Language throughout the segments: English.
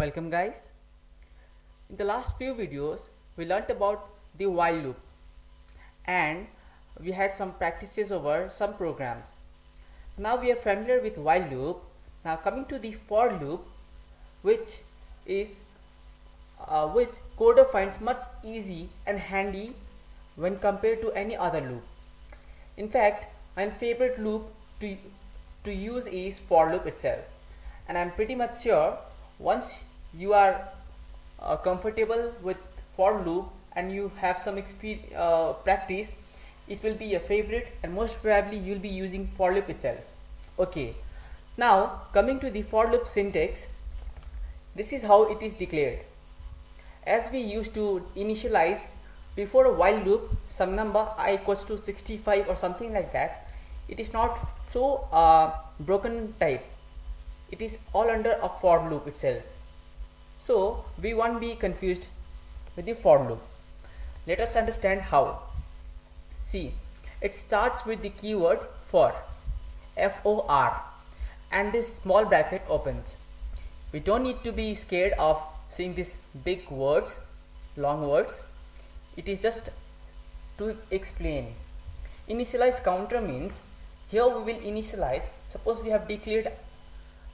Welcome guys. In the last few videos we learnt about the while loop and we had some practices over some programs. Now we are familiar with while loop. Now coming to the for loop, which Coder finds much easy and handy when compared to any other loop. In fact, my favorite loop to use is for loop itself, and I'm pretty much sure once you are comfortable with for loop and you have some practice, it will be your favorite and most probably you'll be using for loop itself. Okay, now coming to the for loop syntax, this is how it is declared. As we used to initialize before a while loop some number I equals to 65 or something like that, it is not so broken type. It is all under a for loop itself. So we won't be confused with the for loop. Let us understand how. See, it starts with the keyword for, F-O-R, and this small bracket opens. We don't need to be scared of seeing these big words, long words. It is just to explain. Initialize counter means here we will initialize, suppose we have declared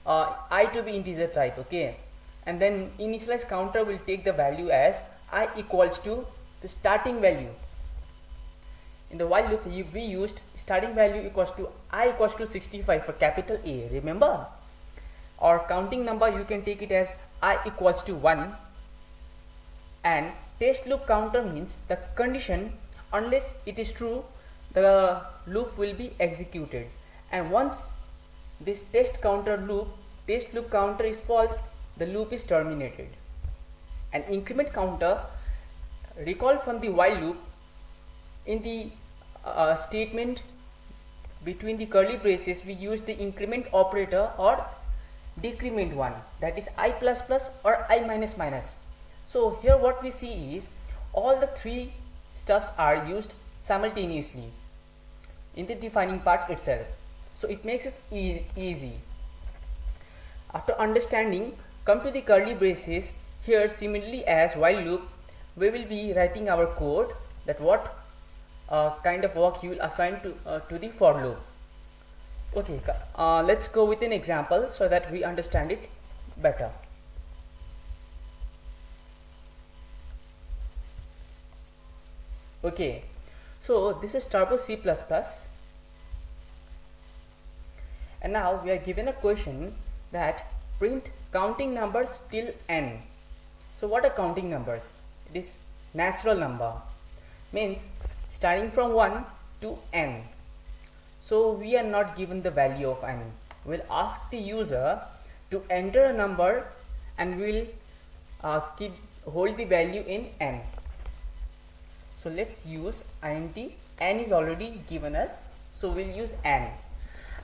I to be integer type, okay, and then initialize counter will take the value as I equals to the starting value. In the while loop we used starting value equals to I equals to 65 for capital A, remember? Or counting number you can take it as I equals to 1, and test loop counter means the condition, unless it is true the loop will be executed, and once this test loop counter is false, the loop is terminated. And increment counter, recall from the while loop, in the statement between the curly braces we use the increment operator or decrement one, that is I plus plus or I minus minus. So here what we see is all the three stuffs are used simultaneously in the defining part itself, so it makes it easy. After understanding, come to the curly braces. Here similarly as while loop we will be writing our code, that what kind of work you will assign to the for loop. Okay, let's go with an example so that we understand it better. Okay, so this is Turbo C++, and now we are given a question that print counting numbers till n. So what are counting numbers? It is natural number, means starting from 1 to n. So we are not given the value of n. We'll ask the user to enter a number and we'll hold the value in n. So let's use int. N is already given us, so we'll use n.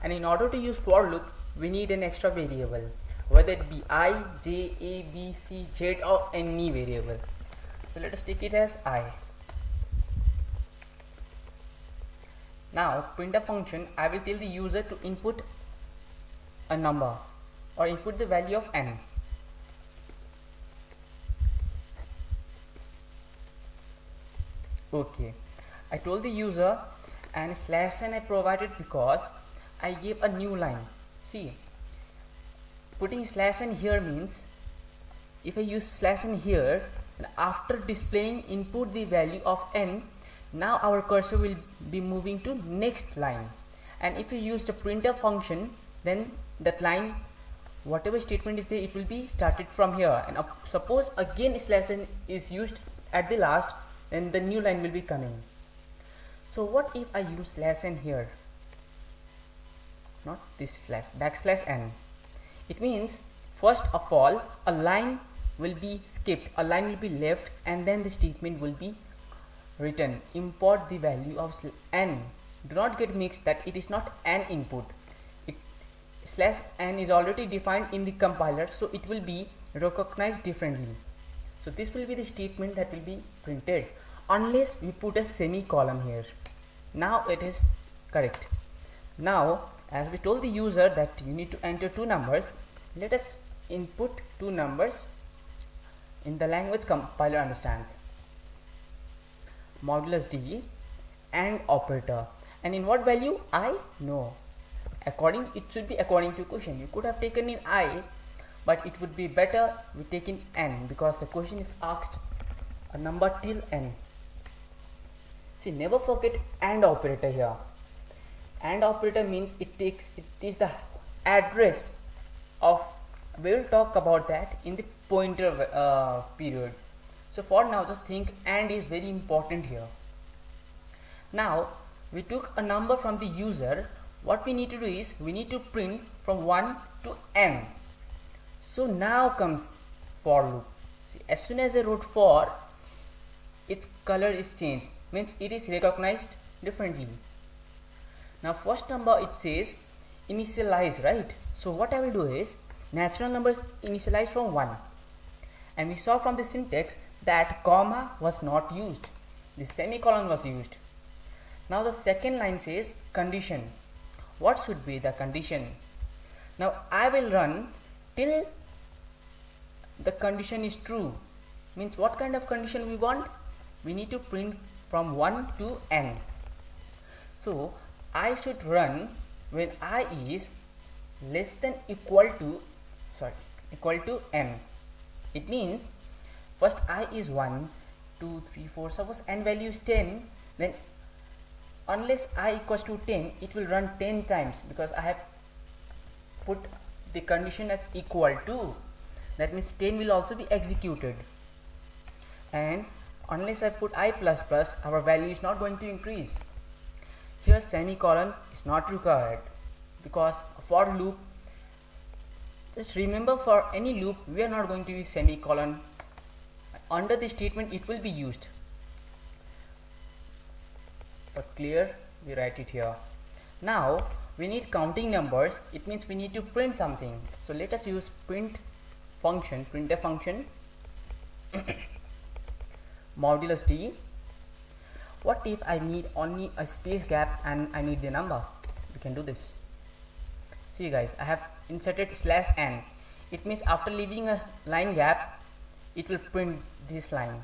And in order to use for loop we need an extra variable, whether it be I, j, a, b, c, z or any variable. So let us take it as I. Now printf function, I will tell the user to input a number or input the value of n. Okay, I told the user, and /n I provided because I gave a new line. See, putting /n here means if I use /n here, and after displaying input the value of n, now our cursor will be moving to next line. And if you use the printf function, then that line, whatever statement is there, it will be started from here. And suppose again /n is used at the last, then the new line will be coming. So what if I use /n here, not this \n? It means first of all a line will be skipped, a line will be left, and then the statement will be written, import the value of n. Do not get mixed that it is not an input. /n is already defined in the compiler, so it will be recognized differently. So this will be the statement that will be printed unless we put a semicolon here. Now it is correct. Now as we told the user that you need to enter two numbers, let us input two numbers in the language compiler understands. Modulus D and operator, and in what value? I? No, it should be according to question. You could have taken in I, but it would be better we take in n, because the question is asked a number till n. See, never forget AND operator here. AND operator means it is the address of, we will talk about that in the pointer period. So for now, just think AND is very important here. Now we took a number from the user. What we need to do is we need to print from 1 to n. So now comes for loop. See, as soon as I wrote for, its color is changed, means it is recognized differently. Now first number, it says initialize, right? So what I will do is, natural numbers initialize from 1, and we saw from the syntax that comma was not used, the semicolon was used. Now the second line says condition. What should be the condition? Now I will run till the condition is true. Means what kind of condition we want? We need to print from 1 to n. So I should run when I is less than equal to n. It means first I is 1, 2, 3, 4. Suppose n value is 10, then unless I equals to 10, it will run 10 times, because I have put the condition as equal to. That means 10 will also be executed, and unless I put I plus plus, our value is not going to increase. Here semicolon is not required, because for loop, just remember, for any loop we are not going to use semicolon. Under the statement it will be used, but clear, we write it here. Now we need counting numbers. It means we need to print something. So let us use printf function modulus D. What if I need only a space gap and I need the number? We can do this. See guys, I have inserted /n. It means after leaving a line gap, it will print this line.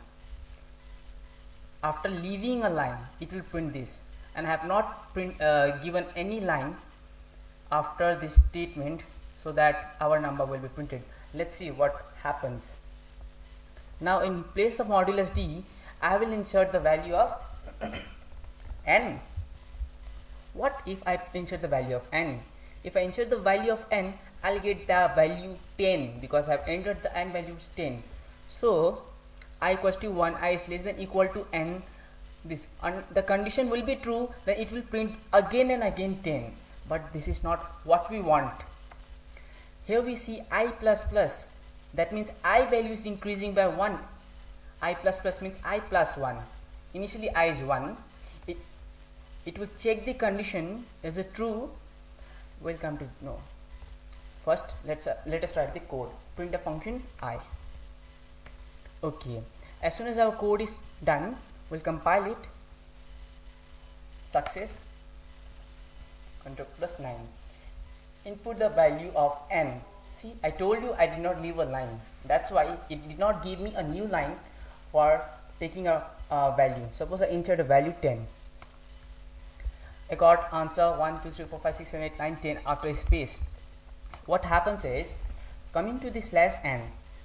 After leaving a line, it will print this, and I have not given any line after this statement, so that our number will be printed. Let's see what happens. Now in place of modulus D, I will insert the value of n. What if I insert the value of n? If I insert the value of n, I'll get the value 10, because I have entered the n value is 10. So I equals to 1, I is less than equal to n, the condition will be true, then it will print again and again 10. But this is not what we want. Here we see I plus plus, that means I value is increasing by 1. I plus plus means I plus 1. Initially I is 1. It will check the condition, is it true? We'll come to know. First let us write the code. Print a function I. Okay, as soon as our code is done, we'll compile it. Success. Ctrl +9. Input the value of n. See, I told you I did not leave a line. That's why it did not give me a new line for taking a value. Suppose I insert a value 10. I got answer 1, 2, 3, 4, 5, 6, 7, 8, 9, 10 after a space. What happens is, coming to the /n.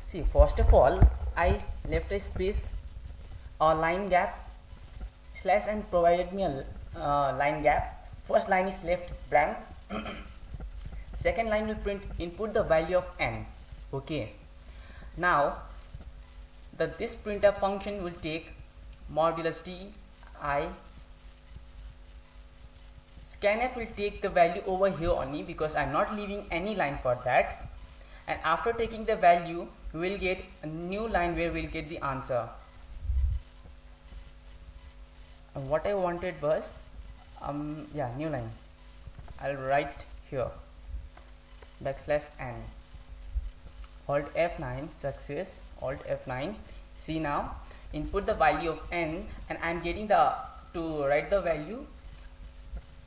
See, first of all, I left a space or line gap. /n provided me a line gap. First line is left blank. Second line will print input the value of n. Okay. Now this printf function will take modulus D I. Scanf will take the value over here only, because I am not leaving any line for that. And after taking the value, we will get a new line where we will get the answer. And what I wanted was new line. I'll write here \n. Alt F9. Success. Alt F9. See, now input the value of n, and I'm getting to write the value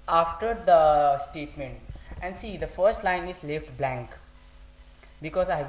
after the statement. And see, the first line is left blank because I have